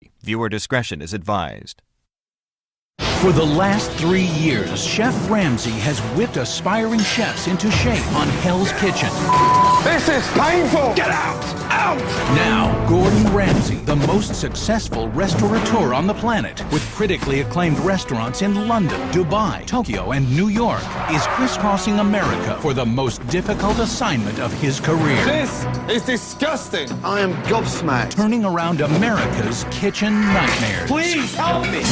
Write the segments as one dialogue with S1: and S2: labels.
S1: nudity. Viewer discretion is advised.
S2: For the last 3 years, Chef Ramsay has whipped aspiring chefs into shape on Hell's Kitchen.
S3: This is painful! Get out! Out!
S2: Now, Gordon Ramsay, the most successful restaurateur on the planet, with critically acclaimed restaurants in London, Dubai, Tokyo, and New York, is crisscrossing America for the most difficult assignment of his career.
S3: This is disgusting! I am gobsmacked.
S2: Turning around America's kitchen nightmares.
S3: Please help me!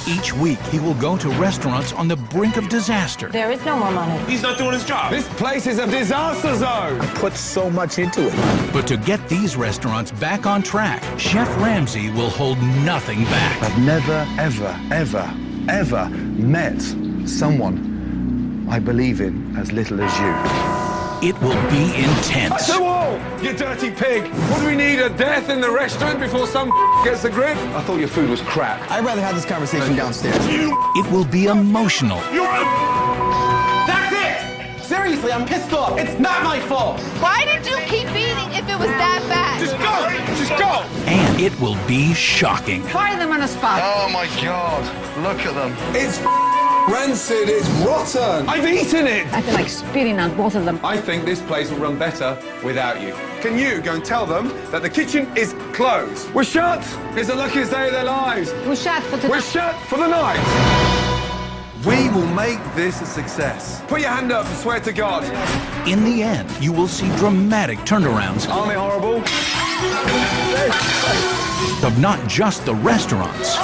S2: Each week, he will go to restaurants on the brink of disaster.
S4: There is no more money.
S3: He's not doing his job. This place is a disaster zone. I put so much into it.
S2: But to get these restaurants back on track, Chef Ramsay will hold nothing back.
S5: I've never, ever, ever, ever met someone I believe in as little as you.
S2: It will be intense.
S3: To all, you dirty pig! Would we need a death in the restaurant before some gets the grip? I thought your food was crap.
S6: I'd rather have this conversation downstairs.
S2: It will be emotional.
S6: That's it! Seriously, I'm pissed off. It's not my fault.
S7: Why did you keep eating if it was that bad?
S3: Just go! Just go!
S2: And it will be shocking.
S4: Fire them on the spot.
S5: Oh my God, look at them.
S3: It's rancid, it's rotten. I've eaten it.
S4: I feel like spitting on both of them.
S3: I think this place will run better without you. Can you go and tell them that the kitchen is closed? We're shut. It's the luckiest day of their lives.
S4: We're shut for tonight.
S3: We're shut for the night. We will make this a success. Put your hand up and swear to God.
S2: In the end, you will see dramatic turnarounds
S3: Aren't they horrible?
S2: of not just the restaurants,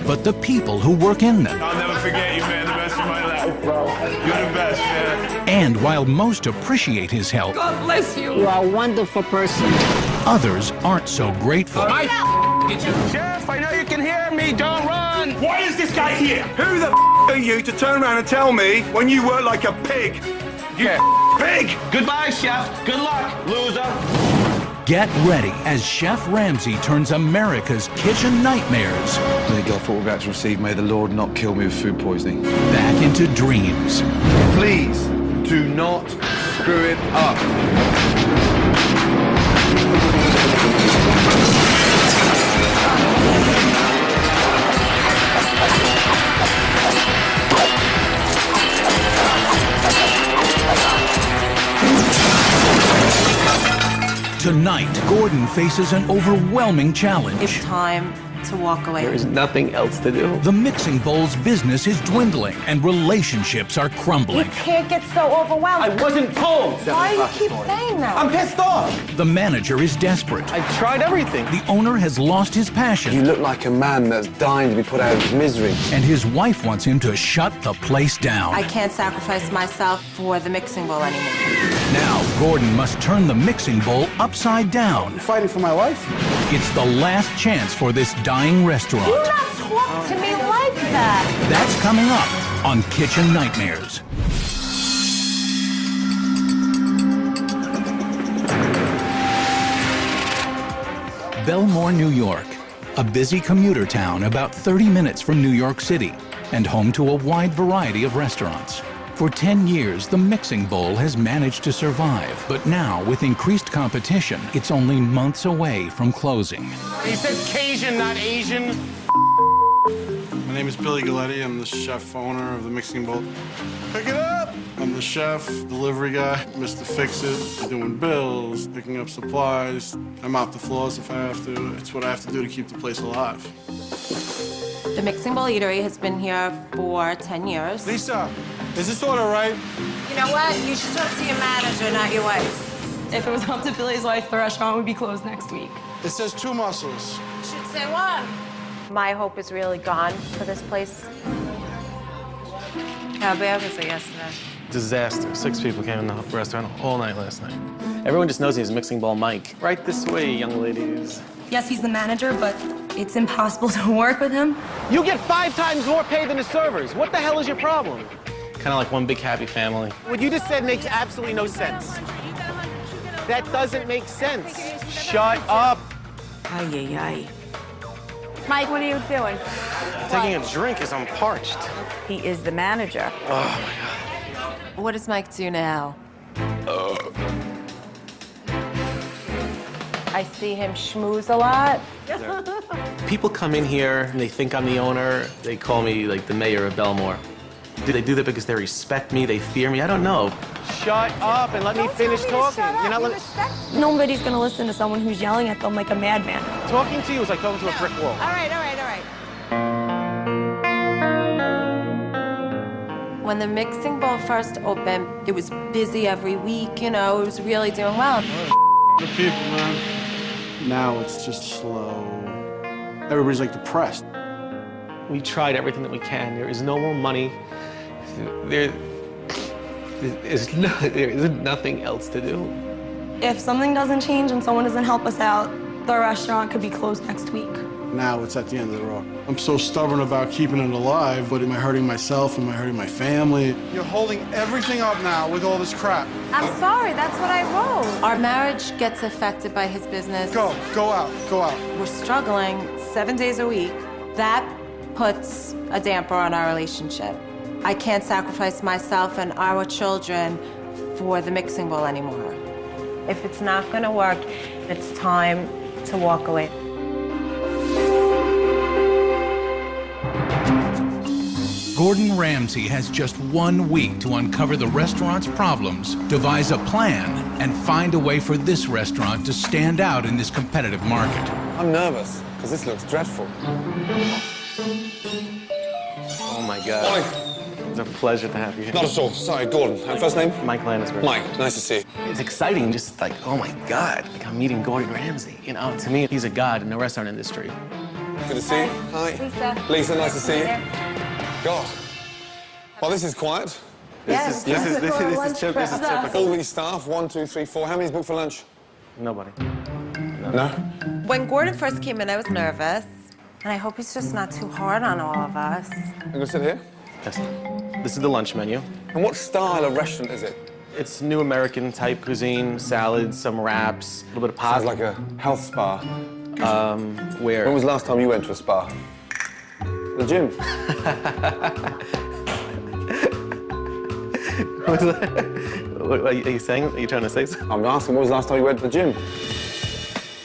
S2: but the people who work in them.
S8: I'll never forget you, man. The best of my life, bro. You're the best, man.
S2: And while most appreciate his help,
S4: God bless you. You are a wonderful person.
S2: others aren't so grateful.
S3: Chef, I know you can hear me. Don't run.
S8: Why is this guy here?
S3: Who the are you to turn around and tell me when you work like a pig? You pig.
S8: Goodbye, chef. Good luck, loser.
S2: Get ready as Chef Ramsay turns America's kitchen nightmares
S5: May God for what we're about to receive. May the Lord not kill me with food poisoning.
S2: back into dreams.
S3: Please do not screw it up.
S2: Tonight, Gordon faces an overwhelming challenge.
S9: It's time to walk away.
S6: There's nothing else to do.
S2: The Mixing Bowl's business is dwindling and relationships are crumbling.
S4: You can't get so overwhelmed.
S6: I wasn't told.
S4: Why do you keep saying that?
S6: I'm pissed off.
S2: The manager is desperate.
S6: I tried everything.
S2: The owner has lost his
S5: You
S2: passion,
S5: look like a man that's dying to be put out of his misery.
S2: and his wife wants him to shut the place down.
S9: I can't sacrifice myself for the mixing bowl anymore.
S2: Now, Gordon must turn the Mixing Bowl upside down.
S6: Fighting for my life?
S2: It's the last chance for this dying restaurant.
S4: Do not talk to me like that.
S2: That's coming up on Kitchen Nightmares. Belmore, New York, a busy commuter town about 30 minutes from New York City and home to a wide variety of restaurants. For 10 years, the Mixing Bowl has managed to survive, but now, with increased competition, it's only months away from closing.
S8: He said Cajun, not Asian.
S10: My name is Billy Galletti. I'm the chef owner of the Mixing Bowl. Pick it up! I'm the chef, delivery guy, Mr. Fix-It, doing bills, picking up supplies. I mop the floors if I have to. It's what I have to do to keep the place alive.
S9: The Mixing Bowl Eatery has been here for 10 years.
S10: Lisa, is this order right?
S9: You know what? You should talk to your manager, not your wife.
S7: If it was up to Billy's wife, the restaurant would be closed next week.
S10: It says 2 mussels.
S9: You should say one. My hope is really gone for this place. How bad was it yesterday?
S6: Disaster. 6 people came in the restaurant all night last night. Everyone just knows he's Mixing Bowl Mike. Right this way, young ladies.
S7: Yes, he's the manager, but it's impossible to work with him.
S6: You get 5 times more pay than the servers. What the hell is your problem? Kind of like one big happy family. What you just said makes absolutely no sense. That doesn't make sense. Shut up.
S7: Ay, ay, ay.
S4: Mike, what are you doing?
S6: Taking a drink as I'm parched.
S4: He is the manager.
S9: What does Mike do now? I see him schmooze a lot.
S6: People come in here and they think I'm the owner. They call me like the mayor of Belmore. Do they do that because they respect me, they fear me? I don't know. Shut up and let me finish talking. You're not
S7: Nobody's gonna listen to someone who's yelling at them like a madman.
S6: Talking to you is like talking to a brick wall.
S9: All right, all right, all right. When the mixing bowl first opened, it was busy every week, you know, it was really doing well.
S10: The people, man. Now it's just slow. Everybody's like depressed.
S6: We tried everything that we can. There is no more money. There isn't nothing else to do.
S7: If something doesn't change and someone doesn't help us out, the restaurant could be closed next week.
S10: Now it's at the end of the road. I'm so stubborn about keeping it alive, but am I hurting myself? Am I hurting my family? You're holding everything up now with all this crap.
S4: I'm sorry, that's what I wrote.
S9: Our marriage gets affected by his business.
S10: Go out.
S9: We're struggling 7 days a week. That puts a damper on our relationship. I can't sacrifice myself and our children for the mixing bowl anymore. If it's not gonna work, it's time to walk away.
S2: Gordon Ramsay has just 1 week to uncover the restaurant's problems, devise a plan, and find a way for this restaurant to stand out in this competitive market.
S3: I'm nervous, because this looks dreadful.
S6: Oh my God.
S3: Morning.
S6: It's a pleasure to have you here.
S3: Not at all. Sorry, Gordon. And first name?
S6: Mike Lannisberg.
S3: Mike, nice to see you.
S6: It's exciting, just like, oh my God, like I'm meeting Gordon Ramsay. You know, to me, he's a god in the restaurant industry.
S3: Good to see you. Hi.
S4: Lisa.
S3: Lisa, nice to see you. God. Well, this is quiet.
S6: This is typical.
S3: All these staff, 1, 2, 3, 4. How many's booked for lunch?
S6: Nobody.
S3: No?
S9: When Gordon first came in, I was nervous. And I hope he's just not too hard on all of us.
S3: You gonna sit here?
S6: Yes. This is the lunch menu.
S3: And what style of restaurant is it?
S6: It's new American type cuisine, salads, some wraps, a little bit of pasta.
S3: Sounds like a health spa.
S6: Where?
S3: When was the last time you went to a spa? The gym.
S6: What was that? What are you saying? Are you trying to say something?
S3: I'm asking, when was the last time you went to the gym?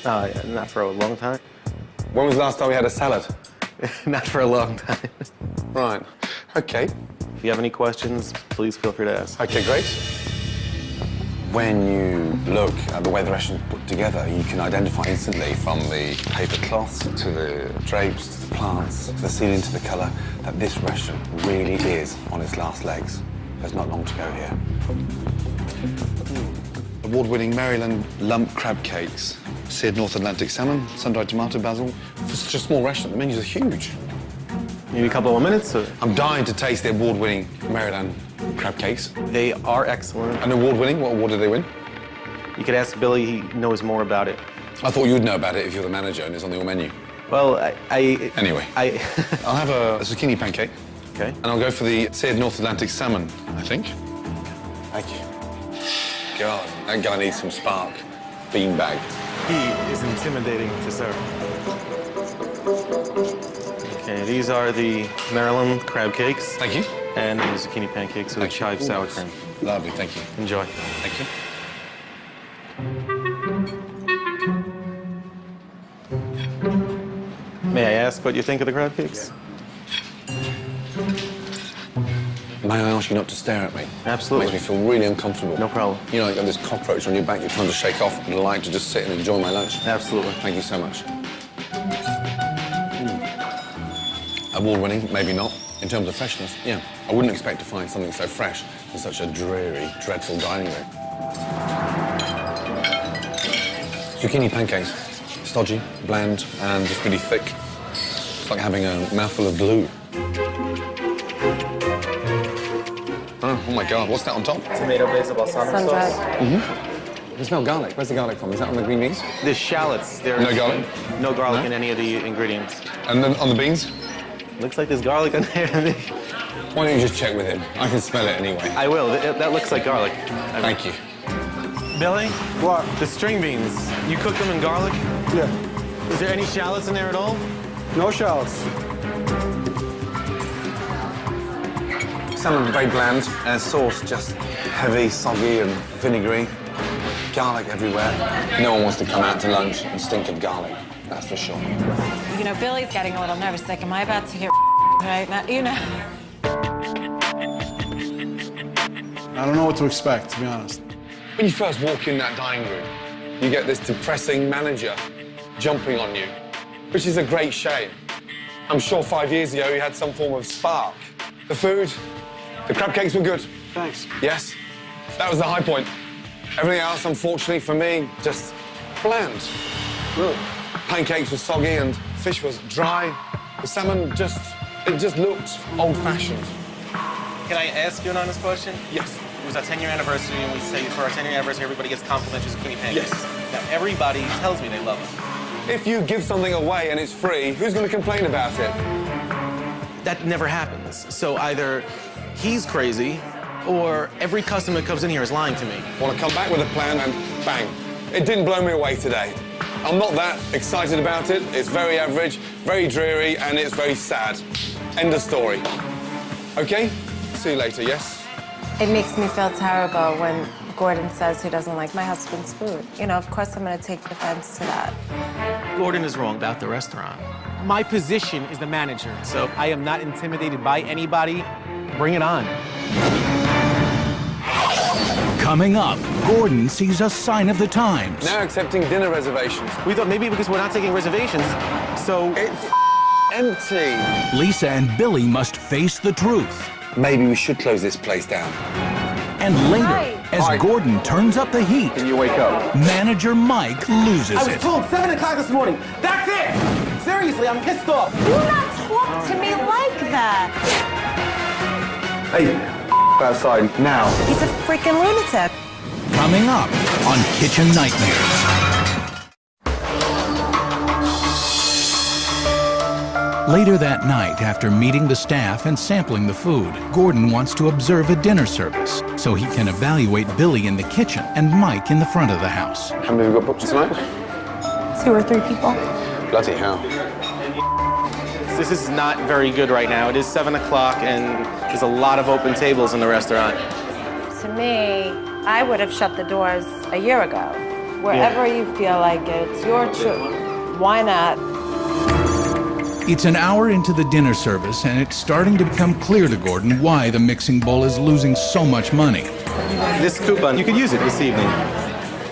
S6: Yeah, not for a long time.
S3: When was the last time we had a salad?
S6: Not for a long time.
S3: Right. Okay.
S6: If you have any questions, please feel free to ask.
S3: Okay, great. When you look at the way the restaurant's put together, you can identify instantly from the paper cloths to the drapes, to the plants, to the ceiling, to the colour, that this restaurant really is on its last legs. There's not long to go here. Award-winning Maryland lump crab cakes, seared North Atlantic salmon, sun-dried tomato basil. For such a small restaurant, the menus are huge.
S6: Maybe a couple more minutes? Or?
S3: I'm dying to taste the award-winning Maryland crab cakes.
S6: They are excellent.
S3: And award-winning? What award did they win?
S6: You could ask Billy, he knows more about it.
S3: I thought you'd know about it if you're the manager and it's on your menu.
S6: Well,
S3: Anyway, I'll have a zucchini pancake.
S6: Okay.
S3: And I'll go for the seared North Atlantic salmon, I think. Thank you. God, that guy needs some spark. Beanbag.
S6: He is intimidating to serve. Okay, these are the Maryland crab cakes.
S3: Thank you.
S6: And the zucchini pancakes with chive sour cream.
S3: Lovely, thank you.
S6: Enjoy.
S3: Thank you.
S6: May I ask what you think of the crab cakes?
S3: May I ask you not to stare at me?
S6: Absolutely.
S3: It makes me feel really uncomfortable.
S6: No problem.
S3: You know, you've got this cockroach on your back you're trying to shake off, and I like to just sit and enjoy my lunch.
S6: Absolutely.
S3: Thank you so much. Award-winning, maybe not. In terms of freshness, yeah. I wouldn't expect to find something so fresh in such a dreary, dreadful dining room. Zucchini pancakes. Stodgy, bland, and just really thick. It's like having a mouthful of glue. Oh my God, what's that on top?
S6: Tomato basil balsamic sauce.
S3: I smell garlic. Where's the garlic from? Is that on the green beans?
S6: The shallots. There's
S3: no garlic?
S6: No garlic in any of the ingredients.
S3: And then on the beans?
S6: Looks like there's garlic on there.
S3: Why don't you just check with him? I can smell it anyway.
S6: I will. That looks like garlic.
S3: Thank you.
S6: Billy?
S10: What?
S6: The string beans. You cook them in garlic?
S10: Yeah.
S6: Is there any shallots in there at all?
S10: No shallots.
S3: Salmon very bland, and sauce just heavy, soggy, and vinegary. Garlic everywhere. No one wants to come out to lunch and stink of garlic, that's for sure.
S9: You know, Billy's getting a little nervous. Like, am I about to hear right now? You know.
S10: I don't know what to expect, to be honest.
S3: When you first walk in that dining room, you get this depressing manager jumping on you, which is a great shame. I'm sure 5 years ago you had some form of spark. The food, the crab cakes were good.
S10: Thanks.
S3: Yes, that was the high point. Everything else, unfortunately for me, just bland. Look, pancakes were soggy and fish was dry. The salmon just looked old-fashioned.
S6: Can I ask you an honest question?
S3: Yes.
S6: It was our 10-year anniversary, and we say for our 10-year anniversary, everybody gets complimentary zucchini pancakes.
S3: Yes.
S6: Now, everybody tells me they love them.
S3: If you give something away and it's free, who's going to complain about it?
S6: That never happens. So either he's crazy, or every customer that comes in here is lying to me.
S3: Want to come back with a plan and bang. It didn't blow me away today. I'm not that excited about it. It's very average, very dreary, and it's very sad. End of story. Okay? See you later, yes?
S9: It makes me feel terrible when Gordon says he doesn't like my husband's food. You know, of course I'm going to take offense to that.
S6: Gordon is wrong about the restaurant. My position is the manager, so I am not intimidated by anybody. Bring it on.
S2: Coming up, Gordon sees a sign of the times.
S3: Now accepting dinner reservations.
S6: We thought maybe because we're not taking reservations, so...
S3: It's empty.
S2: Lisa and Billy must face the truth.
S3: Maybe we should close this place down.
S2: And later, as Gordon turns up the heat,
S3: Can you wake up?
S2: manager Mike loses
S6: I was
S2: it.
S6: told 7 o'clock this morning. That's it! Seriously, I'm pissed off.
S7: Do not talk to me like that.
S5: Hey, outside now.
S9: He's a freaking lunatic.
S2: Coming up on Kitchen Nightmares. Later that night, after meeting the staff and sampling the food, Gordon wants to observe a dinner service so he can evaluate Billy in the kitchen and Mike in the front of the house.
S3: How many have we got booked tonight?
S7: 2 or 3 people.
S3: Bloody hell.
S6: This is not very good right now. It is 7 o'clock, and there's a lot of open tables in the restaurant.
S9: To me, I would have shut the doors a year ago. Wherever you feel like it, it's your choice. Why not?
S2: It's an hour into the dinner service, and it's starting to become clear to Gordon why the mixing bowl is losing so much money.
S6: This coupon, you could use it this evening.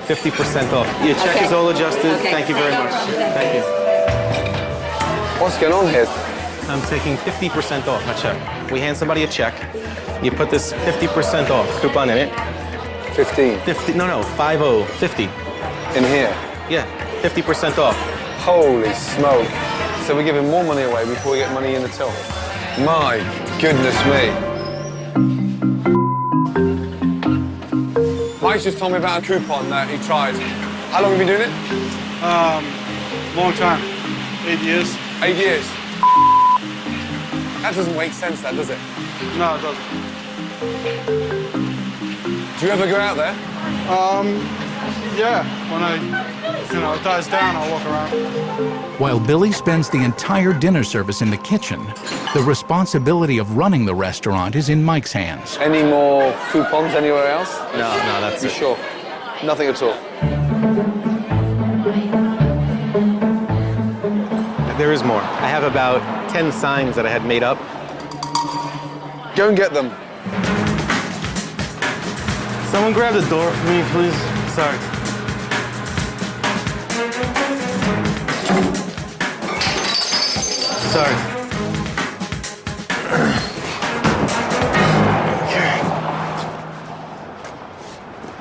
S6: 50% off. Your check is all adjusted. Thank you very much. Thank you.
S3: What's going on here?
S6: I'm taking 50% off my check. We hand somebody a check. You put this 50% off coupon in it.
S3: 15.
S6: 50, no, 50, 50.
S3: In here?
S6: Yeah, 50% off.
S3: Holy smoke. So we're giving more money away before we get money in the till. My goodness me. Mike's just told me about a coupon that he tried. How long have you been doing it?
S10: Long time. 8 years.
S3: 8 years. That doesn't make sense, that, does it?
S10: No, it doesn't.
S3: Do you ever go out there?
S10: Yeah. When it dies down, I'll walk around.
S2: While Billy spends the entire dinner service in the kitchen, the responsibility of running the restaurant is in Mike's hands.
S3: Any more coupons anywhere else?
S6: No, that's
S3: You
S6: it.
S3: sure? Nothing at all?
S6: There is more. I have about 10 signs that I had made up.
S3: Go and get them.
S6: Someone grab the door for me, please. Sorry. Sorry.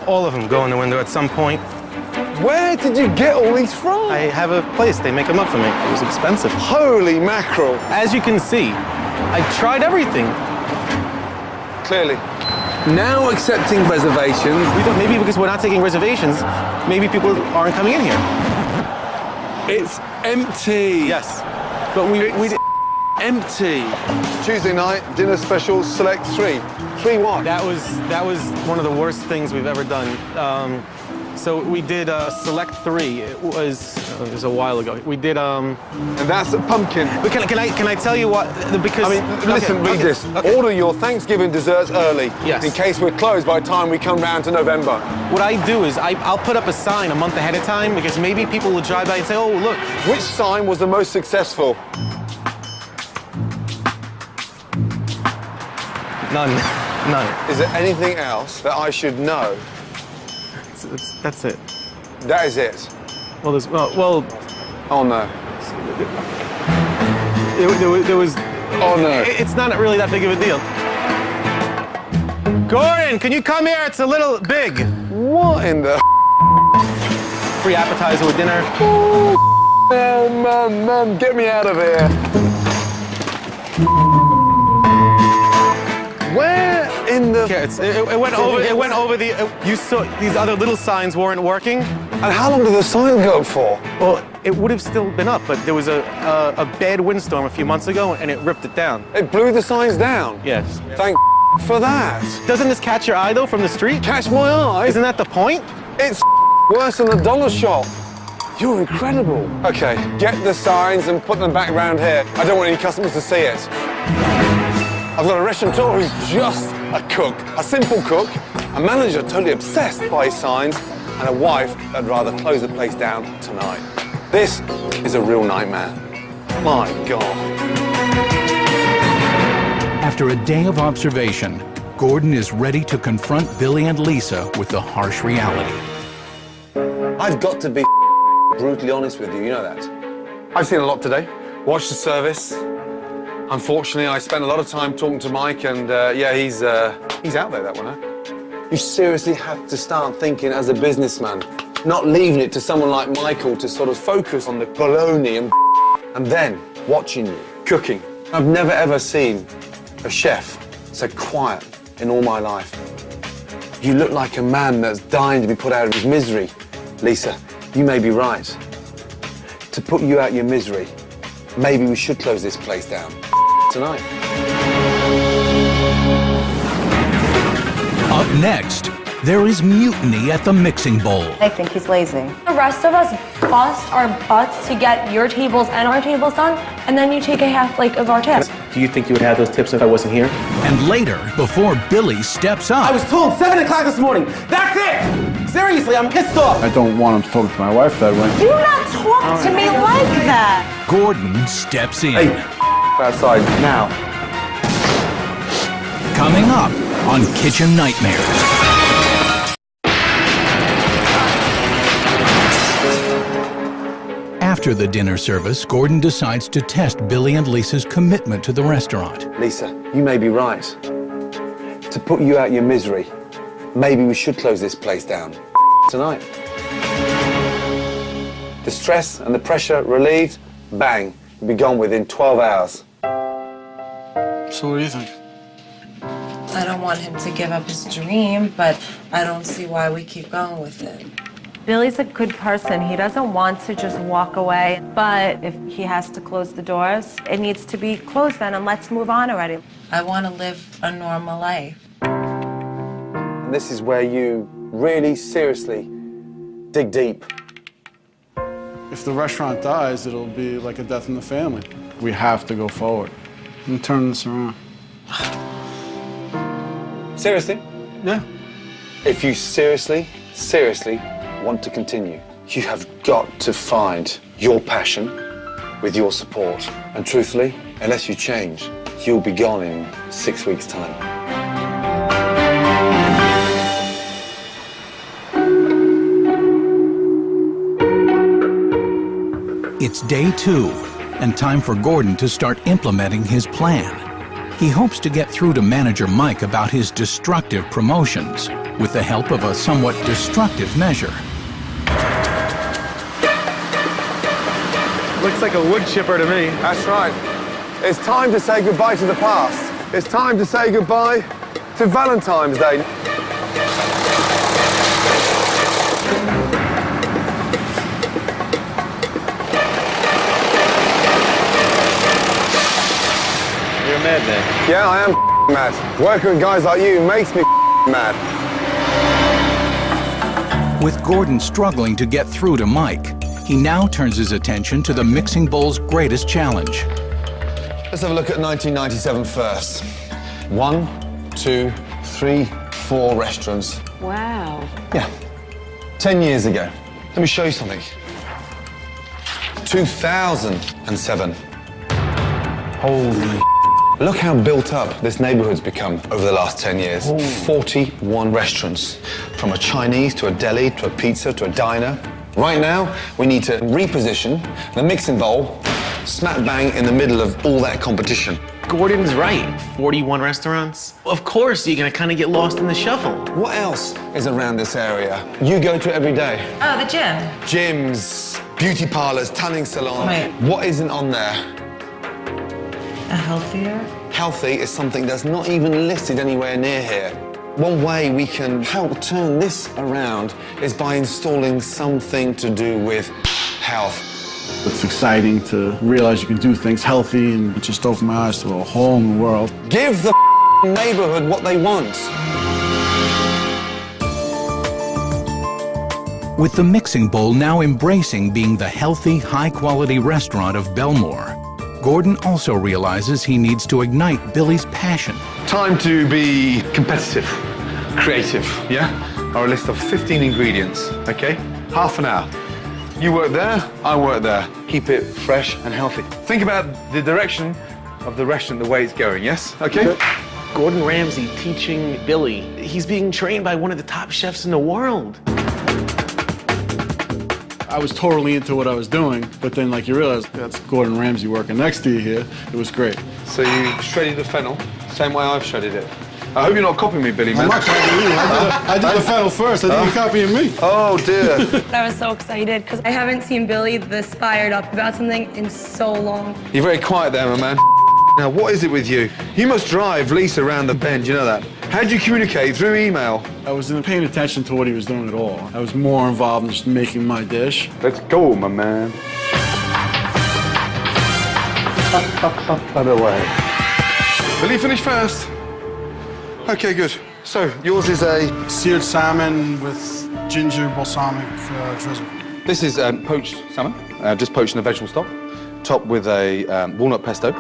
S6: All of them go in the window at some point.
S3: Where did you get all these from?
S6: I have a place. They make them up for me. It was expensive.
S3: Holy mackerel.
S6: As you can see, I tried everything.
S3: Clearly. Now accepting reservations.
S6: We thought maybe because we're not taking reservations, maybe people aren't coming in here.
S3: It's empty.
S6: Yes. But we
S3: Empty. Tuesday night, dinner special, select 3. 3 what?
S6: That was one of the worst things we've ever done. So we did Select 3. It was a while ago. We did
S3: And that's a pumpkin.
S6: But can I tell you what? Because
S3: I mean, listen, read this.
S6: Okay.
S3: Order your Thanksgiving desserts early.
S6: Yes.
S3: In case we're closed by the time we come round to November.
S6: What I do is I'll put up a sign a month ahead of time because maybe people will drive by and say, oh, look.
S3: Which sign was the most successful?
S6: None.
S3: Is there anything else that I should know?
S6: That's it.
S3: That is it.
S6: Well,
S3: Oh no.
S6: There was.
S3: Oh no.
S6: It's not really that big of a deal. Gordon, can you come here? It's a little big.
S3: What in the?
S6: Free appetizer with dinner.
S3: Oh man, get me out of here. Where in the?
S6: Yeah, it went over the. You saw these other little signs weren't working.
S3: And how long did the sign go up for?
S6: Well, it would have still been up, but there was a bad windstorm a few months ago, and it ripped it down.
S3: It blew the signs down?
S6: Yes.
S3: Thank for that.
S6: Doesn't this catch your eye, though, from the street?
S3: Catch my eye?
S6: Isn't that the point?
S3: It's worse than the dollar shop. You're incredible. Okay, get the signs and put them back around here. I don't want any customers to see it. I've got a restaurateur who's just a cook, a simple cook, a manager totally obsessed by his signs, and a wife that'd rather close the place down tonight. This is a real nightmare. My God.
S2: After a day of observation, Gordon is ready to confront Billy and Lisa with the harsh reality.
S3: I've got to be brutally honest with you, you know that. I've seen a lot today. Watched the service. Unfortunately, I spent a lot of time talking to Mike, and yeah, he's out there, that one, huh? You seriously have to start thinking as a businessman, not leaving it to someone like Michael to sort of focus on the baloney and then watching you cooking. I've never ever seen a chef so quiet in all my life. You look like a man that's dying to be put out of his misery. Lisa, you may be right. To put you out your misery, maybe we should close this place down tonight.
S2: Up next, there is mutiny at the mixing bowl.
S9: I think he's lazy.
S7: The rest of us bust our butts to get your tables and our tables done, and then you take a half of our tips.
S6: Do you think you would have those tips if I wasn't here?
S2: And later, before Billy steps up.
S6: I was told 7 o'clock this morning. That's it! Seriously, I'm pissed off.
S10: I don't want him to talk to my wife that way.
S9: Do not talk to me like that.
S2: Gordon steps in.
S3: Hey, outside now.
S2: Coming up on Kitchen Nightmares. After the dinner service, Gordon decides to test Billy and Lisa's commitment to the restaurant.
S3: Lisa, you may be right. To put you out your misery, maybe we should close this place down tonight. The stress and the pressure relieved, bang, you'll be gone within 12 hours.
S10: So what do you think?
S9: I don't want him to give up his dream, but I don't see why we keep going with it.
S4: Billy's a good person. He doesn't want to just walk away. But if he has to close the doors, it needs to be closed then, and let's move on already.
S9: I want to live a normal life.
S3: And this is where you really seriously dig deep.
S10: If the restaurant dies, it'll be like a death in the family. We have to go forward and turn this around.
S3: Seriously?
S10: Yeah.
S3: If you seriously want to continue, you have got to find your passion with your support. And truthfully, unless you change, you'll be gone in 6 weeks' time.
S2: It's day 2, and time for Gordon to start implementing his plan. He hopes to get through to manager Mike about his destructive promotions with the help of a somewhat destructive measure.
S6: Looks like a wood chipper to me.
S3: That's right. It's time to say goodbye to the past. It's time to say goodbye to Valentine's Day.
S6: You're a madman.
S3: Yeah, I am mad. Working with guys like you makes me mad.
S2: With Gordon struggling to get through to Mike, he now turns his attention to the Mixing Bowl's greatest challenge.
S3: Let's have a look at 1997 first. 1, 2, 3, 4 restaurants.
S11: Wow.
S3: Yeah, 10 years ago. Let me show you something. 2007. Holy look how built up this neighborhood's become over the last 10 years. Ooh. 41 restaurants, from a Chinese to a deli to a pizza to a diner. Right now, we need to reposition the Mixing Bowl smack bang in the middle of all that competition.
S6: Gordon's right. 41 restaurants. Of course, you're gonna kind of get lost in the shuffle.
S3: What else is around this area? You go to every day.
S9: Oh, the gym.
S3: Gyms, beauty parlors, tanning salons.
S9: Right.
S3: What isn't on there?
S9: A healthier?
S3: Healthy is something that's not even listed anywhere near here. One way we can help turn this around is by installing something to do with health.
S10: It's exciting to realize you can do things healthy and it just opened my eyes to a whole new world.
S3: Give the neighborhood what they want.
S2: With the Mixing Bowl now embracing being the healthy, high-quality restaurant of Belmore, Gordon also realizes he needs to ignite Billy's passion.
S5: Time to be competitive, creative, yeah? Or a list of 15 ingredients, okay? Half an hour. You work there, I work there. Keep it fresh and healthy. Think about the direction of the restaurant, the way it's going, yes? Okay?
S6: Gordon Ramsay teaching Billy. He's being trained by one of the top chefs in the world.
S10: I was totally into what I was doing, but then like you realize that's Gordon Ramsay working next to you here. It was great.
S5: So you shredded the fennel, same way I've shredded it. I hope you're not copying me, Billy, man.
S10: I'm not copying you. I did the fennel first. I think you're copying me.
S5: Oh, dear.
S7: I was so excited because I haven't seen Billy this fired up about something in so long.
S5: You're very quiet there, my man. Now, what is it with you? You must drive Lisa around the bend, you know that? How did you communicate? Through email?
S10: I wasn't paying attention to what he was doing at all. I was more involved in just making my dish.
S5: Let's go, my man. Up and away. Will you finish first? Okay, good. So, yours is a...
S10: Seared salmon with ginger balsamic drizzle.
S5: This is poached salmon, just poached in a vegetable stock, topped with a walnut pesto.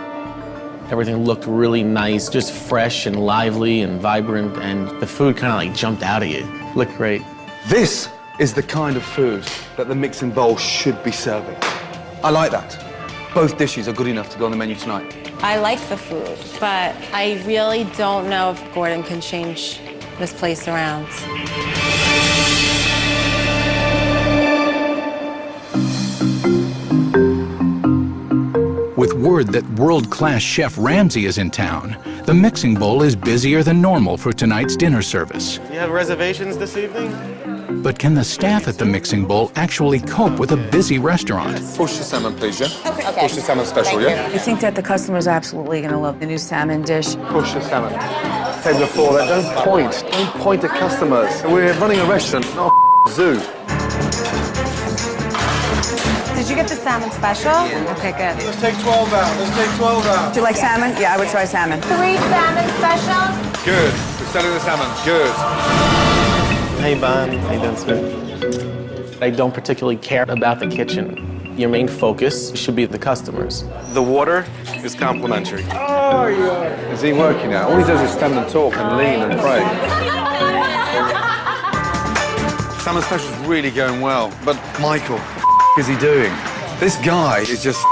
S6: Everything looked really nice, just fresh and lively and vibrant, and the food kind of like jumped out at you. Looked great.
S5: This is the kind of food that the Mixing Bowl should be serving. I like that. Both dishes are good enough to go on the menu tonight.
S9: I like the food, but I really don't know if Gordon can change this place around.
S2: With word that world-class Chef Ramsay is in town, the Mixing Bowl is busier than normal for tonight's dinner service.
S6: You have reservations this evening?
S2: But can the staff at the Mixing Bowl actually cope with a busy restaurant?
S5: Push the salmon, please, yeah?
S11: Okay.
S5: Push the salmon special, yeah?
S11: I think that the customer's absolutely going to love the new salmon dish.
S5: Push the salmon. Table of four, don't point. Don't point at customers. We're running a restaurant, not a zoo.
S9: Did you get the salmon special? Yeah. Okay, good.
S10: Let's take 12 out. Let's take 12 out.
S11: Do you like salmon? Yeah, I would try salmon.
S9: 3 salmon specials?
S5: Good. We're selling the salmon. Good.
S6: Hey, Bon. How you doing, Smith? I don't particularly care about the kitchen. Your main focus should be the customers.
S5: The water is complimentary. Oh, yeah. Is he working now? All he does is stand and talk and lean and pray. Salmon special is really going well, but Michael, what is he doing? This guy is just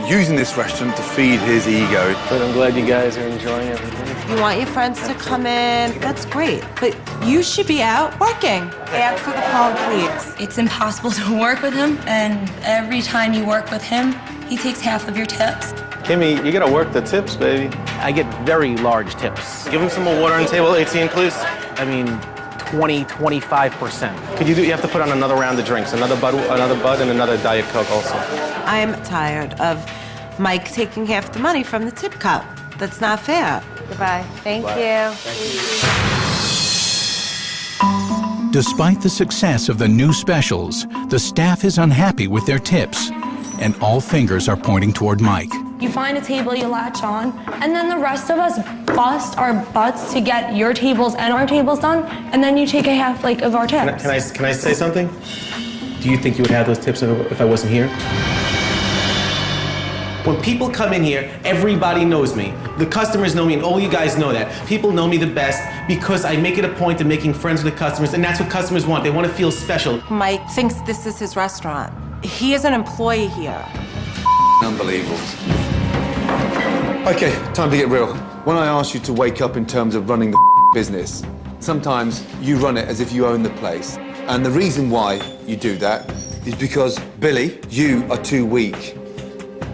S5: using this restaurant to feed his ego.
S6: But I'm glad you guys are enjoying everything.
S9: You want your friends to come in, that's great. But you should be out working. Answer the phone, please.
S7: It's impossible to work with him, and every time you work with him, he takes half of your tips.
S6: Kimmy, you gotta work the tips, baby. I get very large tips. Give him some more water on table 18, please. I mean, 20, 25%. Could you have to put on another round of drinks, another bud, and another Diet Coke also.
S9: I'm tired of Mike taking half the money from the tip cup. That's not fair. Goodbye. Thank you.
S2: Despite the success of the new specials, the staff is unhappy with their tips, and all fingers are pointing toward Mike.
S7: You find a table, you latch on, and then the rest of us bust our butts to get your tables and our tables done, and then you take a half like of our tips.
S6: Can I say something? Do you think you would have those tips if I wasn't here? When people come in here, everybody knows me. The customers know me, and all you guys know that. People know me the best because I make it a point of making friends with the customers, and that's what customers want. They want to feel special.
S9: Mike thinks this is his restaurant. He is an employee here.
S3: Unbelievable. Okay, time to get real. When I ask you to wake up in terms of running the business, sometimes you run it as if you own the place. And the reason why you do that is because, Billy, you are too weak.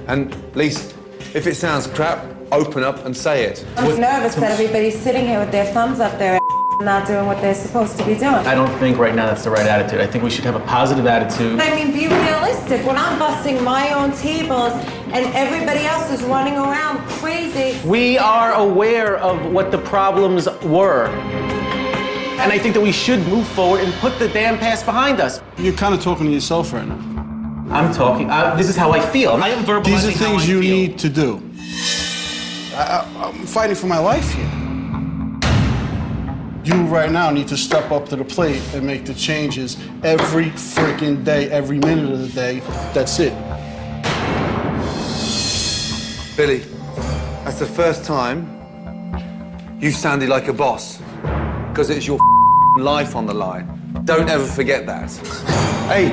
S3: And, Lisa, if it sounds crap, open up and say it.
S9: I'm nervous that everybody's sitting here with their thumbs up their not doing what they're supposed to be doing.
S6: I don't think right now that's the right attitude. I think we should have a positive attitude.
S9: I mean, be realistic. When I'm busting my own tables and everybody else is running around crazy.
S6: We are aware of what the problems were. And I think that we should move forward and put the damn past behind us.
S10: You're kind of talking to yourself right now.
S6: I'm talking, this is how I feel. I am verbalizing.
S10: These are things you need to do. I'm fighting for my life here. You right now need to step up to the plate and make the changes every freaking day, every minute of the day. That's it.
S3: Billy, that's the first time you've sounded like a boss, because it's your life on the line. Don't ever forget that. Hey,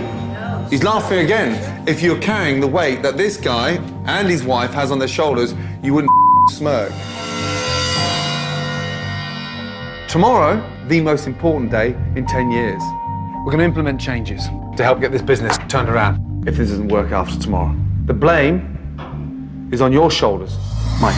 S3: he's laughing again. If you're carrying the weight that this guy and his wife has on their shoulders, you wouldn't smirk. Tomorrow, the most important day in 10 years. We're going to implement changes to help get this business turned around if this doesn't work after tomorrow. The blame is on your shoulders, Mike.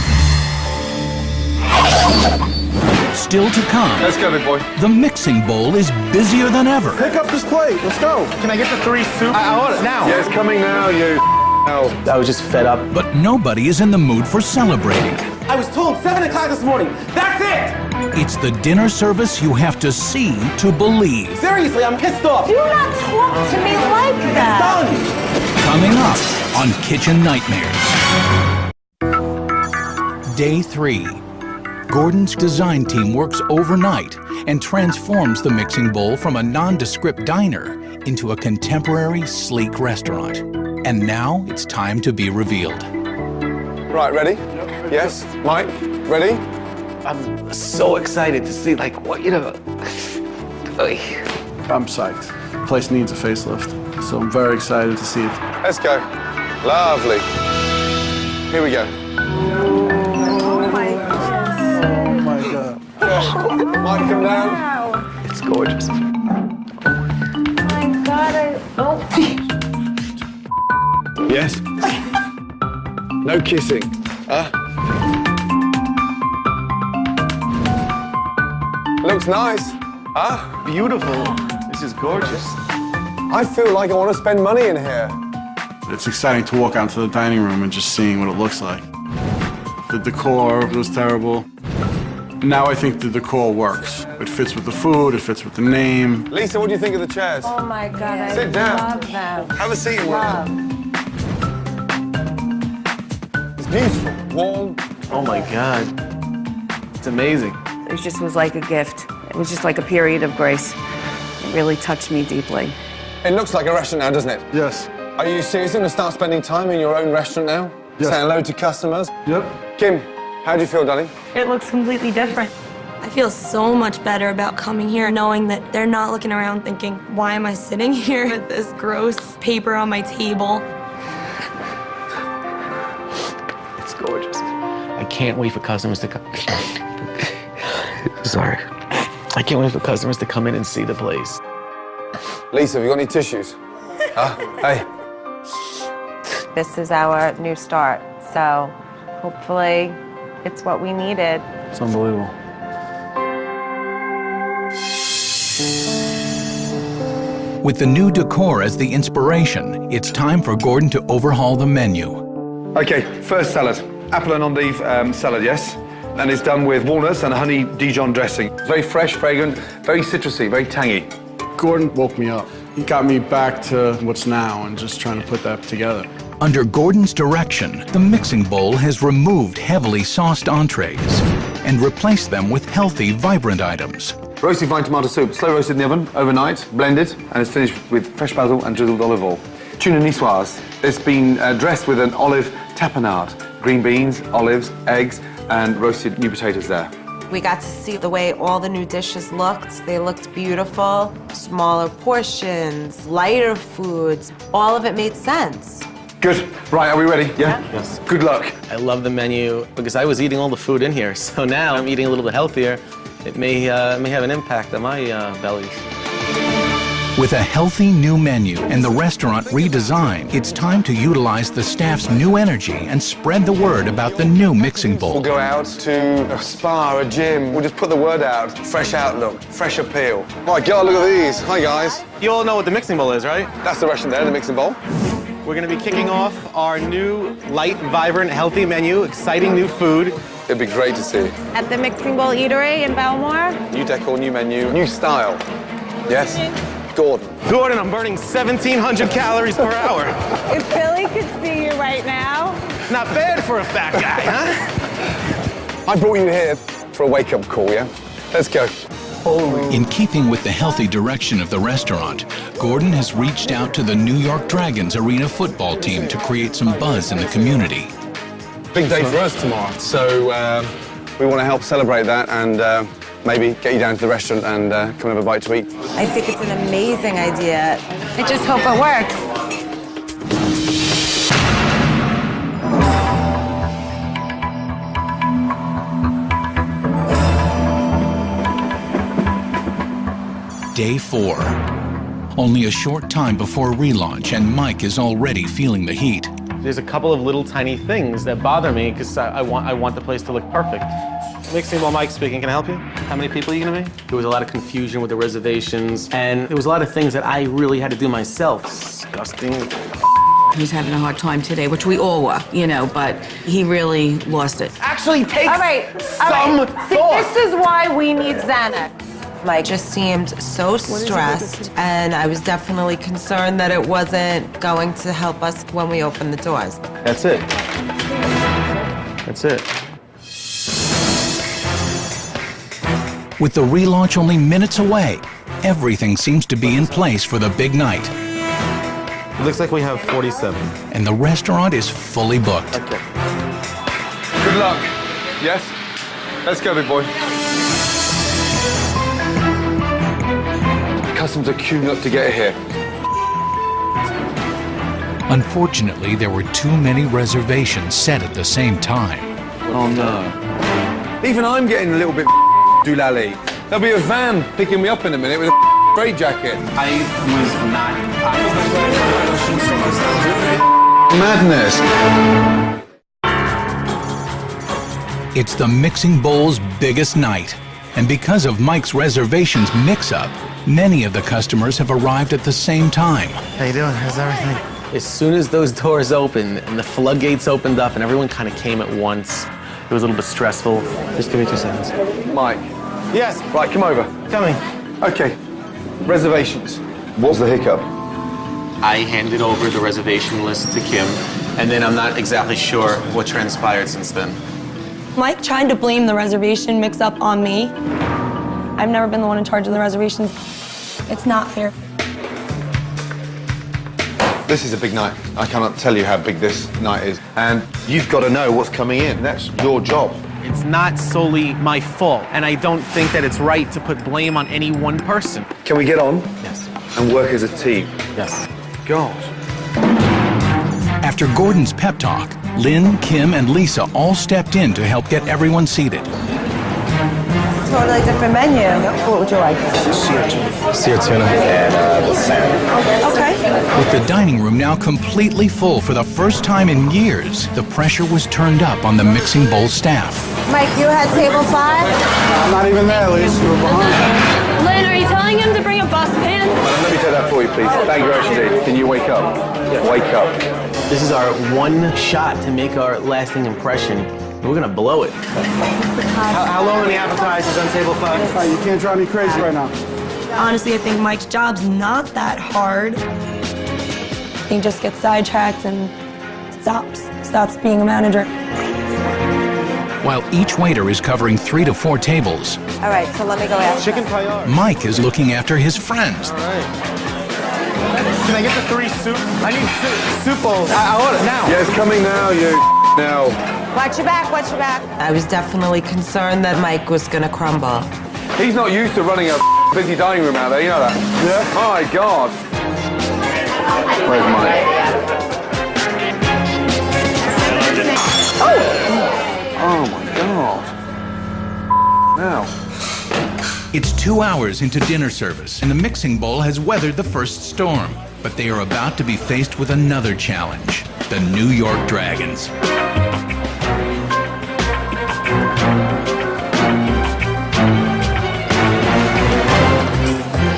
S2: Still to come.
S3: Let's go, big boy.
S2: The mixing bowl is busier than ever.
S10: Pick up this plate. Let's go.
S6: Can I get the 3 soup? I want it now.
S3: Yeah, it's coming now, you hell.
S6: I was just fed up.
S2: But nobody is in the mood for celebrating.
S6: I was told 7 o'clock this morning. That's it!
S2: It's the dinner service you have to see to believe.
S6: Seriously, I'm pissed off.
S4: Do not talk to me like that.
S6: It's done.
S2: Coming up on Kitchen Nightmares. Day 3. Gordon's design team works overnight and transforms the mixing bowl from a nondescript diner into a contemporary, sleek restaurant. And now it's time to be revealed.
S3: Right, ready? Yes? Mike, ready?
S6: I'm so excited to see, like, what, you know.
S10: I'm psyched. The place needs a facelift, so I'm very excited to see it.
S3: Let's go. Lovely. Here we go.
S4: Oh my God.
S10: Oh my God.
S3: Mike, come down.
S4: Wow.
S6: It's gorgeous.
S4: Oh my God.
S3: Yes? No kissing. Huh? Looks nice. Huh?
S6: Beautiful. This is gorgeous.
S3: I feel like I want to spend money in here.
S10: It's exciting to walk out to the dining room and just seeing what it looks like. The decor was terrible. Now I think the decor works. It fits with the food, it fits with the name.
S3: Lisa, what do you think of the chairs?
S9: Oh my God, I
S3: Sit down.
S9: love them.
S3: Have a seat in one. It's beautiful, warm.
S6: Oh my God. It's amazing.
S11: It just was like a gift. It was just like a period of grace. It really touched me deeply.
S3: It looks like a restaurant now, doesn't it?
S10: Yes.
S3: Are you seriously going to start spending time in your own restaurant now?
S10: Yes.
S3: Saying hello to customers?
S10: Yep.
S3: Kim, how do you feel, darling?
S7: It looks completely different. I feel so much better about coming here knowing that they're not looking around thinking, why am I sitting here with this gross paper on my table?
S6: It's gorgeous. I can't wait for customers to come. Sorry. I can't wait for customers to come in and see the place.
S3: Lisa, have you got any tissues? Huh? Hey.
S4: This is our new start, so hopefully it's what we needed.
S10: It's unbelievable.
S2: With the new decor as the inspiration, it's time for Gordon to overhaul the menu.
S3: Okay, first salad. Apple and endive salad, yes? And it's done with walnuts and honey Dijon dressing. Very fresh, fragrant, very citrusy, very tangy.
S10: Gordon woke me up. He got me back to what's now and just trying to put that together.
S2: Under Gordon's direction, the mixing bowl has removed heavily sauced entrees and replaced them with healthy, vibrant items.
S3: Roasted vine tomato soup, slow roasted in the oven, overnight, blended, and it's finished with fresh basil and drizzled olive oil. Tuna niçoise. It's been dressed with an olive tapenade, green beans, olives, eggs, and roasted new potatoes there.
S9: We got to see the way all the new dishes looked. They looked beautiful, smaller portions, lighter foods. All of it made sense.
S3: Good. Right, are we ready? Yeah?
S6: Yes.
S3: Good luck.
S6: I love the menu because I was eating all the food in here, so now I'm eating a little bit healthier. It may have an impact on my belly.
S2: With a healthy new menu and the restaurant redesigned, it's time to utilize the staff's new energy and spread the word about the new mixing bowl.
S3: We'll go out to a spa, a gym. We'll just put the word out. Fresh outlook, fresh appeal. My God, look at these. Hi, guys.
S6: You all know what the mixing bowl is, right?
S3: That's the restaurant there, the mixing bowl.
S6: We're going to be kicking off our new light, vibrant, healthy menu, exciting new food.
S3: It'd be great to see.
S4: At the Mixing Bowl Eatery in Belmore.
S3: New decor, new menu, new style. Yes? Gordon.
S6: Gordon, I'm burning 1,700 calories per hour.
S4: If Billy could see you right now.
S6: Not bad for a fat guy, huh?
S3: I brought you here for a wake-up call, yeah? Let's go.
S2: In keeping with the healthy direction of the restaurant, Gordon has reached out to the New York Dragons arena football team to create some buzz in the community.
S3: Big day for us tomorrow, so we want to help celebrate that and maybe get you down to the restaurant and come and have a bite to eat.
S9: I think it's an amazing idea.
S4: I just hope it works.
S2: Day 4. Only a short time before relaunch and Mike is already feeling the heat.
S6: There's a couple of little tiny things that bother me because I want the place to look perfect. Mixing Bowl Mike speaking, can I help you? How many people are you gonna be? There was a lot of confusion with the reservations and there was a lot of things that I really had to do myself. Disgusting.
S11: He was having a hard time today, which we all were, you know, but he really lost it.
S6: Actually takes
S4: All right. See, this is why we need Xanax.
S9: Mike just seemed so stressed, and I was definitely concerned that it wasn't going to help us when we opened the doors.
S6: That's it. That's it.
S2: With the relaunch only minutes away, everything seems to be in place for the big night.
S6: It looks like we have 47.
S2: And the restaurant is fully booked.
S6: Okay.
S3: Good luck. Yes? Let's go, big boy. Customers are queuing up to get here.
S2: Unfortunately, there were too many reservations set at the same time.
S3: Oh, no. Even I'm getting a little bit doolally. There'll be a van picking me up in a minute with a straitjacket.
S6: I was not...
S3: Madness.
S2: It's the Mixing Bowl's biggest night. And because of Mike's reservations mix-up, many of the customers have arrived at the same time.
S6: How you doing? How's everything? As soon as those doors opened and the floodgates opened up and everyone kind of came at once, it was a little bit stressful. Just give me 2 seconds.
S3: Mike.
S6: Yes.
S3: Right, come over.
S6: Coming.
S3: Okay. Reservations. What's the hiccup?
S6: I handed over the reservation list to Kim, and then I'm not exactly sure what transpired since then.
S7: Mike tried to blame the reservation mix-up on me. I've never been the one in charge of the reservations. It's not fair.
S3: This is a big night. I cannot tell you how big this night is. And you've got to know what's coming in. That's your job.
S6: It's not solely my fault, and I don't think that it's right to put blame on any one person.
S3: Can we get on?
S6: Yes.
S3: And work as a team?
S6: Yes.
S3: God.
S2: After Gordon's pep talk, Lynn, Kim, and Lisa all stepped in to help get everyone seated.
S9: Totally different menu. What would you like?
S6: Seared tuna.
S9: Okay.
S2: With the dining room now completely full for the first time in years, the pressure was turned up on the Mixing Bowl staff.
S4: Mike, you had table 5?
S10: I'm not even there, Lisa. We're behind.
S7: Lynn, are you telling him to bring a bus pan?
S3: Let me take that for you, please. Thank you very much indeed. Can you wake up?
S6: Yes.
S3: Wake up.
S6: This is our one shot to make our lasting impression. We're gonna blow it. How long are the appetizers on table 5?
S10: You can't drive me crazy right now.
S7: Honestly, I think Mike's job's not that hard. He just gets sidetracked and stops being a manager.
S2: While each waiter is covering 3 to 4 tables,
S4: All right, so let me go ask.
S6: Chicken paella.
S2: Mike is looking after his friends.
S6: All right. Can I get the 3 soup? I need soup bowls. I order now.
S5: Yeah, it's coming now, you now.
S4: Watch your back, watch your back. I was definitely concerned that Mike was gonna crumble.
S5: He's not used to running a busy dining room out there, you know that? Yeah. My God. Where's Mike? Oh my God. Now.
S2: It's 2 hours into dinner service, and the mixing bowl has weathered the first storm. But they are about to be faced with another challenge, the New York Dragons.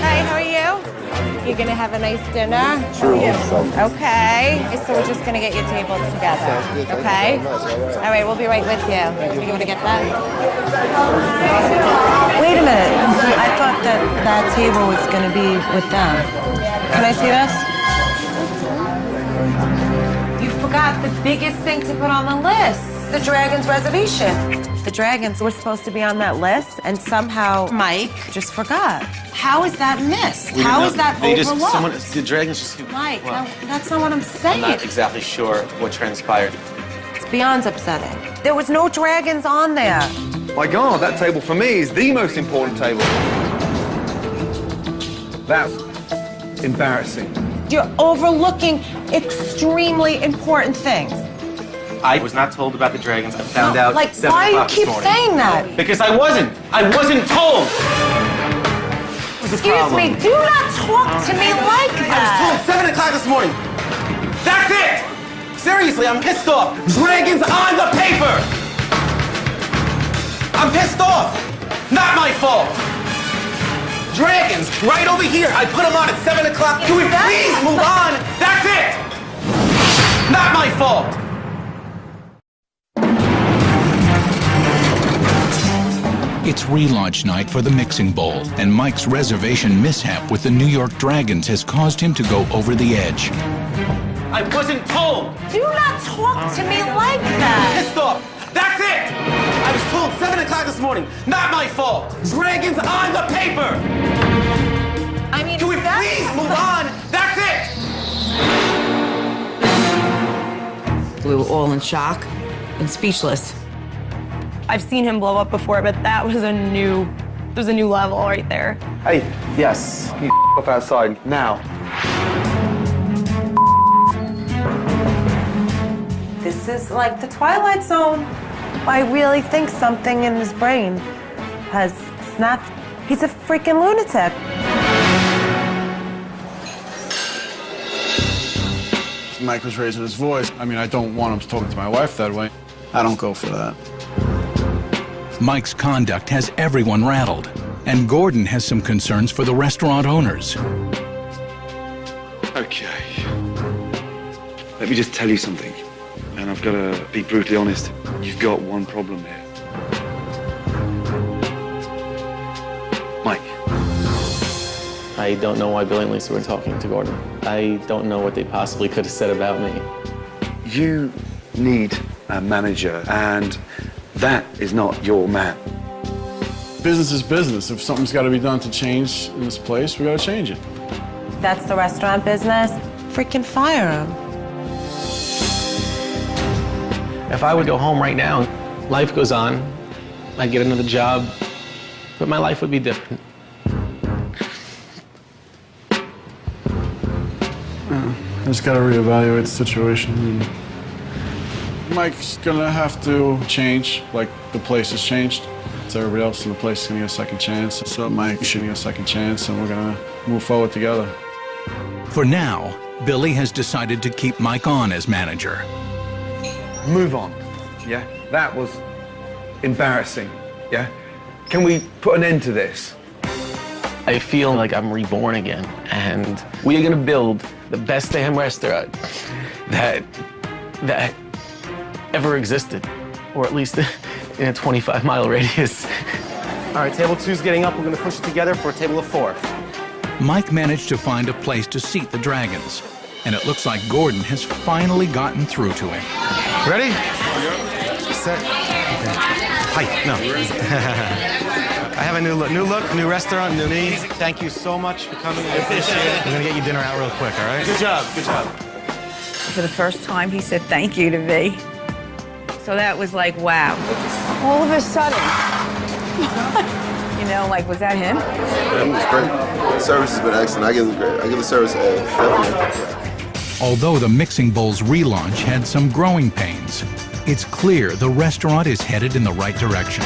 S4: Hi, how are you? You're gonna have a nice dinner? Sure. Okay, so we're just gonna get your tables together, okay? All right, we'll be right with you. You wanna get that? Wait a minute, I thought that table was gonna be with them. Can I see this? You forgot the biggest thing to put on the list, the Dragons reservation. The Dragons were supposed to be on that list, and somehow Mike just forgot. How is that missed? How is that overlooked?
S6: The Dragons just...
S4: Mike, that's not what I'm saying.
S6: I'm not exactly sure what transpired.
S4: It's beyond upsetting. There was no Dragons on there.
S5: My God, that table for me is the most important table. That's embarrassing.
S4: You're overlooking extremely important things.
S6: I was not told about the Dragons. I found out
S4: like,
S6: 7
S4: why do you
S6: o'clock this
S4: keep
S6: morning.
S4: saying that?
S6: Because I wasn't told.
S4: Excuse me, do not talk to me like
S6: I was
S4: that.
S6: told 7 o'clock this morning. That's it. Seriously, I'm pissed off. Dragons on the paper. I'm pissed off. Not my fault. Dragons, right over here. I put them on at 7 o'clock. Can we please move on? That's it. Not my fault.
S2: It's relaunch night for the mixing bowl, and Mike's reservation mishap with the New York Dragons has caused him to go over the edge.
S6: I wasn't told.
S4: Do not talk to me like that.
S6: Pissed off. That's it. I was told 7 o'clock this morning. Not my fault. Dragons on the paper.
S4: I mean,
S6: can we please move on? That's it.
S12: We were all in shock and speechless.
S7: I've seen him blow up before, but that was a new level right there.
S5: Hey, yes, you off outside now.
S4: This is like the Twilight Zone. I really think something in his brain has snapped. He's a freaking lunatic.
S10: Mike was raising his voice. I mean, I don't want him talking to my wife that way. I don't go for that.
S2: Mike's conduct has everyone rattled, and Gordon has some concerns for the restaurant owners.
S5: Okay. Let me just tell you something, and I've got to be brutally honest. You've got one problem here. Mike.
S6: I don't know why Billy and Lisa were talking to Gordon. I don't know what they possibly could have said about me.
S5: You need a manager, and that is not your man.
S10: Business is business. If something's got to be done to change in this place, we got to change it.
S4: That's the restaurant business. Freaking fire him.
S6: If I would go home right now, life goes on. I'd get another job, but my life would be different.
S10: I just got to reevaluate the situation. Mike's gonna have to change, like the place has changed. So everybody else in the place is gonna get a second chance. So Mike should get a second chance, and we're gonna move forward together.
S2: For now, Billy has decided to keep Mike on as manager.
S5: Move on, yeah? That was embarrassing, yeah? Can we put an end to this?
S6: I feel like I'm reborn again, and we are gonna build the best damn restaurant that ever existed, or at least in a 25-mile radius. All right, table 2's getting up. We're gonna push it together for a table of 4.
S2: Mike managed to find a place to seat the dragons, and it looks like Gordon has finally gotten through to him.
S6: Ready? Set. Okay. Hi. No. I have a new look, new restaurant, new me. Thank you so much for coming. I appreciate it. We're gonna get you dinner out real quick, all right? Good job, good job.
S11: For the first time, he said thank you to me. So that was like, wow. All of a sudden. You know, like, was that him?
S13: Yeah, it was great. The service has been excellent. I give the service a definitely.
S2: Although the Mixing Bowl's relaunch had some growing pains, it's clear the restaurant is headed in the right direction.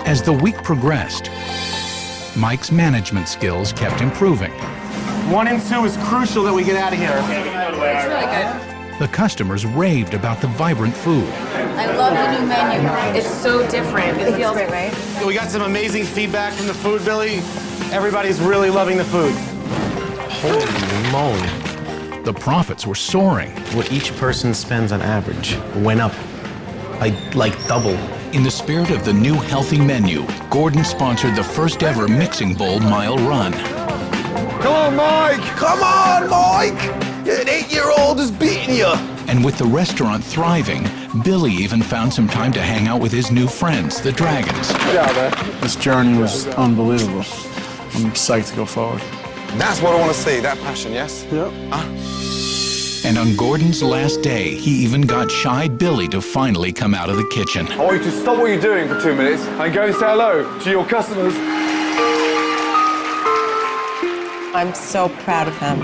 S2: As the week progressed, Mike's management skills kept improving.
S6: 1 and 2 is crucial that we get out of here.
S11: It's really good.
S2: The customers raved about the vibrant food.
S11: I love the new menu. It's so different. It feels great, right?
S6: We got some amazing feedback from the food, Billy. Everybody's really loving the food. Holy moly.
S2: The profits were soaring.
S6: What each person spends on average went up by like double.
S2: In the spirit of the new healthy menu, Gordon sponsored the first ever Mixing Bowl mile run.
S5: Come on, Mike! Come on, Mike! An 8-year-old is beating you!
S2: And with the restaurant thriving, Billy even found some time to hang out with his new friends, the Dragons.
S5: Yeah, man.
S10: This journey was unbelievable. I'm psyched to go forward.
S3: That's what I want to see, that passion, yes?
S10: Yep.
S2: And on Gordon's last day, he even got shy Billy to finally come out of the kitchen.
S5: I want you to stop what you're doing for 2 minutes and go and say hello to your customers.
S9: I'm so proud of him.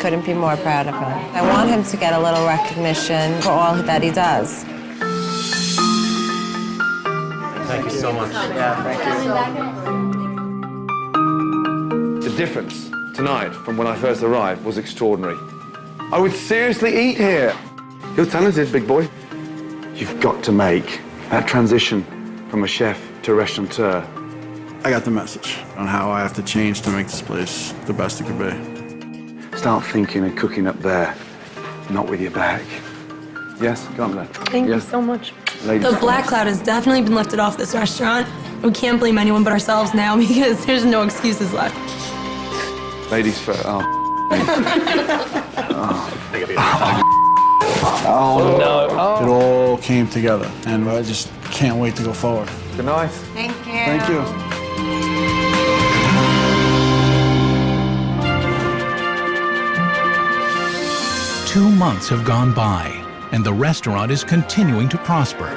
S9: Couldn't be more proud of him. I want him to get a little recognition for all that he does.
S6: Thank you so much.
S5: Yeah, thank you. The difference tonight from when I first arrived was extraordinary. I would seriously eat here. You're talented, big boy. You've got to make that transition from a chef to a restaurateur.
S10: I got the message on how I have to change to make this place the best it could be.
S5: Start thinking and cooking up there, not with your back. Yes, go on there.
S7: Thank you so much.
S5: Ladies
S7: The black cloud has definitely been lifted off this restaurant. We can't blame anyone but ourselves now because there's no excuses left.
S5: Ladies first.
S10: Oh no. It all came together, and I just can't wait to go forward.
S5: Good night.
S9: Thank you.
S10: Thank you.
S2: Two months have gone by, and the restaurant is continuing to prosper.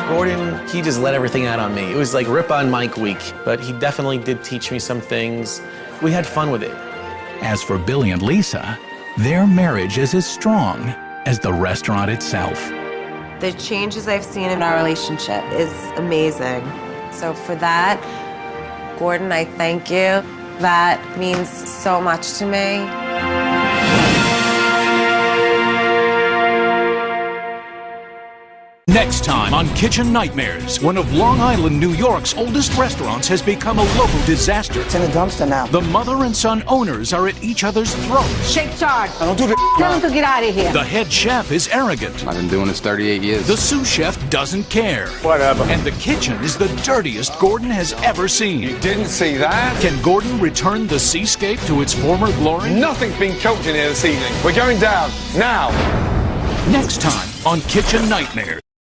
S6: Gordon, he just let everything out on me. It was like Rip on Mike week, but he definitely did teach me some things. We had fun with it.
S2: As for Billy and Lisa, their marriage is as strong as the restaurant itself.
S9: The changes I've seen in our relationship is amazing. So for that, Gordon, I thank you. That means so much to me.
S2: Next time on Kitchen Nightmares, one of Long Island, New York's oldest restaurants has become a local disaster.
S14: It's in a dumpster now.
S2: The mother and son owners are at each other's throats.
S14: Shake charge. I don't do that. Tell him to get out of here.
S2: The head chef is arrogant.
S3: I've been doing this 38 years.
S2: The sous chef doesn't care.
S5: Whatever.
S2: And the kitchen is the dirtiest Gordon has ever seen.
S3: You didn't see that?
S2: Can Gordon return the seascape to its former glory?
S3: Nothing's been cooked in here this evening. We're going down, now.
S2: Next time on Kitchen Nightmares.